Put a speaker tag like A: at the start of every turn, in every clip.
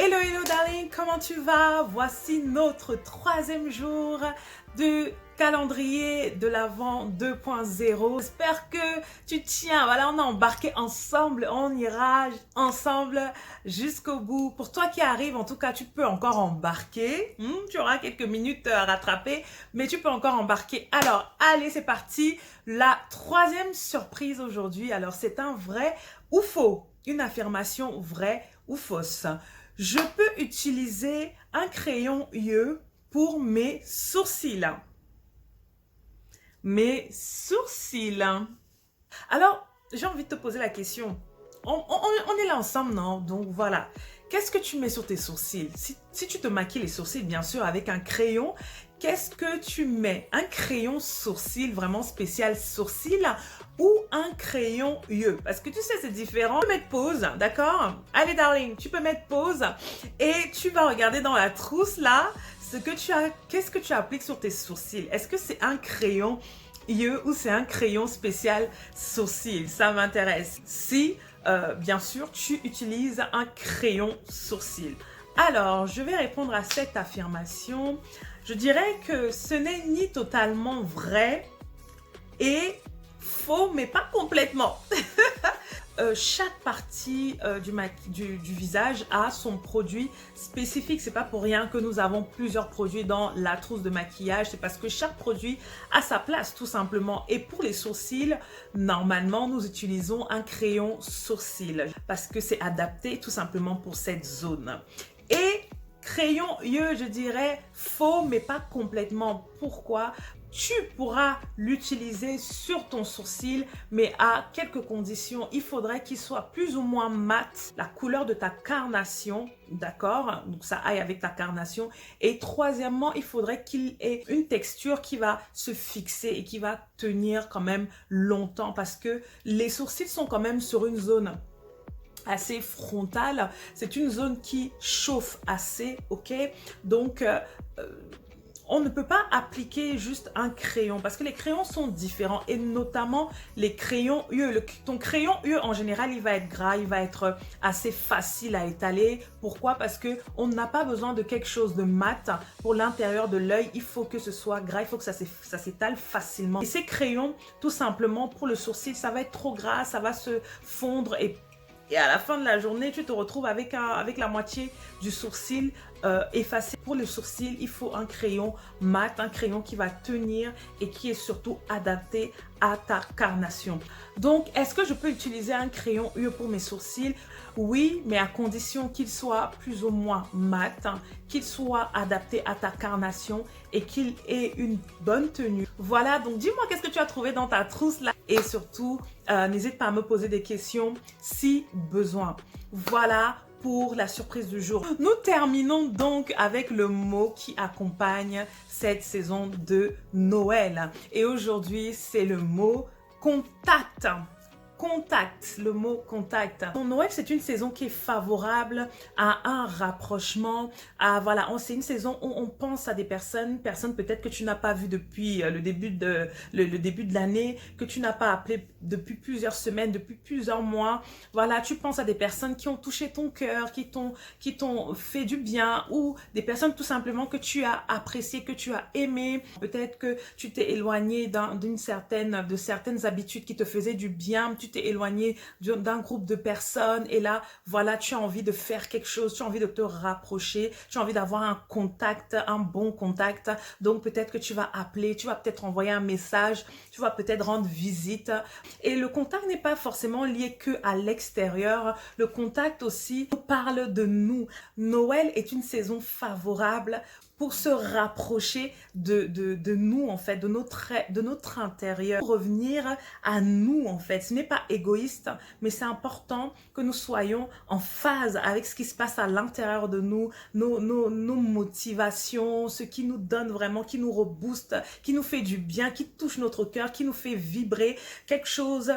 A: Hello, hello darling, comment tu vas? Voici notre troisième jour de calendrier de l'Avent 2.0. J'espère que tu tiens. Voilà, on a embarqué ensemble, on ira ensemble jusqu'au bout. Pour toi qui arrive, en tout cas, tu peux encore embarquer. Tu auras quelques minutes à rattraper, mais tu peux encore embarquer. Alors, allez, c'est parti. La troisième surprise aujourd'hui. Alors, c'est un vrai ou faux? Une affirmation vraie ou fausse? Je peux utiliser un crayon UE pour mes sourcils. Mes sourcils. Alors, j'ai envie de te poser la question. On est là ensemble, non? Donc voilà. Qu'est-ce que tu mets sur tes sourcils? Si tu te maquilles les sourcils, bien sûr, avec un crayon, qu'est-ce que tu mets? Un crayon sourcil vraiment spécial sourcil ou un crayon UE? Parce que tu sais, c'est différent. Tu peux mettre pause, d'accord? Allez, darling, tu peux mettre pause et tu vas regarder dans la trousse là qu'est-ce que tu appliques sur tes sourcils? Est-ce que c'est un crayon UE ou c'est un crayon spécial sourcil? Ça m'intéresse. Si, bien sûr, tu utilises un crayon sourcil. Alors, je vais répondre à cette affirmation. Je dirais que ce n'est ni totalement vrai et faux, mais pas complètement. Chaque partie du visage a son produit spécifique. C'est pas pour rien que nous avons plusieurs produits dans la trousse de maquillage. C'est parce que chaque produit a sa place, tout simplement. Et pour les sourcils, normalement, nous utilisons un crayon sourcil parce que c'est adapté tout simplement pour cette zone. Et crayon UE, je dirais faux, mais pas complètement. Pourquoi? Tu pourras l'utiliser sur ton sourcil, mais à quelques conditions. Il faudrait qu'il soit plus ou moins mat, la couleur de ta carnation, d'accord? Donc ça aille avec ta carnation. Et troisièmement, il faudrait qu'il ait une texture qui va se fixer et qui va tenir quand même longtemps parce que les sourcils sont quand même sur une zone assez frontale. C'est une zone qui chauffe assez, ok? Donc, on ne peut pas appliquer juste un crayon parce que les crayons sont différents et notamment les crayons UE. Ton crayon UE en général, il va être gras, il va être assez facile à étaler. Pourquoi? Parce qu'on n'a pas besoin de quelque chose de mat pour l'intérieur de l'œil. Il faut que ce soit gras, il faut que ça s'étale facilement. Et ces crayons, tout simplement, pour le sourcil, ça va être trop gras, ça va se fondre et à la fin de la journée, tu te retrouves avec la moitié du sourcil effacé. Pour le sourcil, il faut un crayon mat, un crayon qui va tenir et qui est surtout adapté à ta carnation. Donc, est-ce que je peux utiliser un crayon UE pour mes sourcils? Oui, mais à condition qu'il soit plus ou moins mat, qu'il soit adapté à ta carnation et qu'il ait une bonne tenue. Voilà, donc dis-moi qu'est-ce que tu as trouvé dans ta trousse là. Et surtout, n'hésite pas à me poser des questions si besoin. Voilà pour la surprise du jour. Nous terminons donc avec le mot qui accompagne cette saison de Noël. Et aujourd'hui, c'est le mot contact. Contact, le mot contact. Pour Noël, c'est une saison qui est favorable à un rapprochement, voilà, c'est une saison où on pense à des personnes peut-être que tu n'as pas vues depuis le début de l'année, que tu n'as pas appelé depuis plusieurs semaines, depuis plusieurs mois. Voilà, tu penses à des personnes qui ont touché ton cœur, qui t'ont fait du bien ou des personnes tout simplement que tu as appréciées, que tu as aimées. Peut-être que tu t'es éloigné de certaines habitudes qui te faisaient du bien, tu t'es éloigné d'un groupe de personnes et là, voilà, tu as envie de faire quelque chose, tu as envie de te rapprocher, tu as envie d'avoir un contact, un bon contact. Donc, peut-être que tu vas appeler, tu vas peut-être envoyer un message, tu vas peut-être rendre visite. Et le contact n'est pas forcément lié que à l'extérieur. Le contact aussi nous parle de nous. Noël est une saison favorable pour se rapprocher de nous, en fait, de notre intérieur. Pour revenir à nous, en fait. Ce n'est pas égoïste, mais c'est important que nous soyons en phase avec ce qui se passe à l'intérieur de nous, nos motivations, ce qui nous donne vraiment, qui nous rebooste, qui nous fait du bien, qui touche notre cœur, qui nous fait vibrer, quelque chose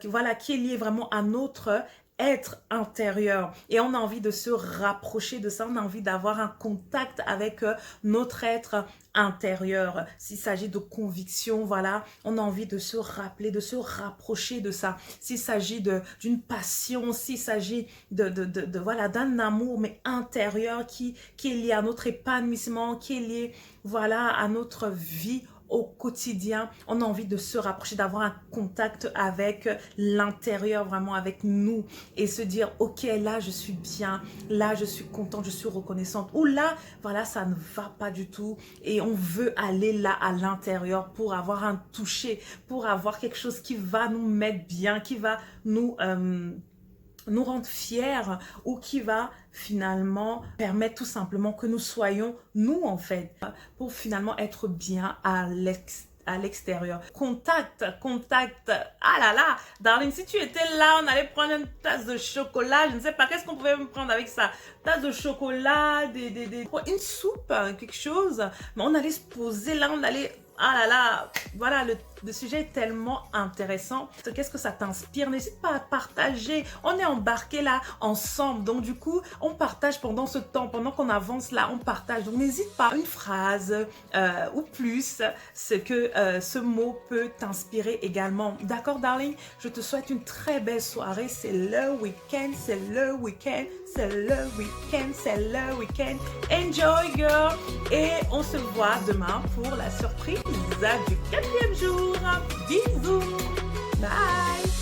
A: voilà, qui est lié vraiment à notre être intérieur et on a envie de se rapprocher de ça, on a envie d'avoir un contact avec notre être intérieur. S'il s'agit de conviction, voilà, on a envie de se rappeler, de se rapprocher de ça. S'il s'agit d'une passion, s'il s'agit voilà, d'un amour mais intérieur qui est lié à notre épanouissement, qui est lié, voilà, à notre vie au quotidien, on a envie de se rapprocher, d'avoir un contact avec l'intérieur, vraiment avec nous et se dire, ok, là je suis bien, là je suis contente, je suis reconnaissante, ou là, voilà, ça ne va pas du tout et on veut aller là à l'intérieur pour avoir un toucher, pour avoir quelque chose qui va nous mettre bien, qui va nous rendre fiers ou qui va finalement permettre tout simplement que nous soyons nous en fait pour finalement être bien à l'extérieur. Contact. Ah là là, darling, si tu étais là, on allait prendre une tasse de chocolat. Je ne sais pas, qu'est-ce qu'on pouvait me prendre avec ça? Tasse de chocolat, une soupe, quelque chose. Mais on allait se poser là, on allait... Ah là là, voilà, le sujet est tellement intéressant. Qu'est-ce que ça t'inspire? N'hésite pas à partager. On est embarqués là ensemble. Donc du coup, on partage pendant ce temps, pendant qu'on avance là, on partage. Donc n'hésite pas, une phrase ou plus, ce que ce mot peut t'inspirer également. D'accord, darling? Je te souhaite une très belle soirée. C'est le week-end, c'est le week-end, c'est le week-end, c'est le week-end. Enjoy, girl! Et on se voit demain pour la surprise du 4e jour. Bisous. Bye.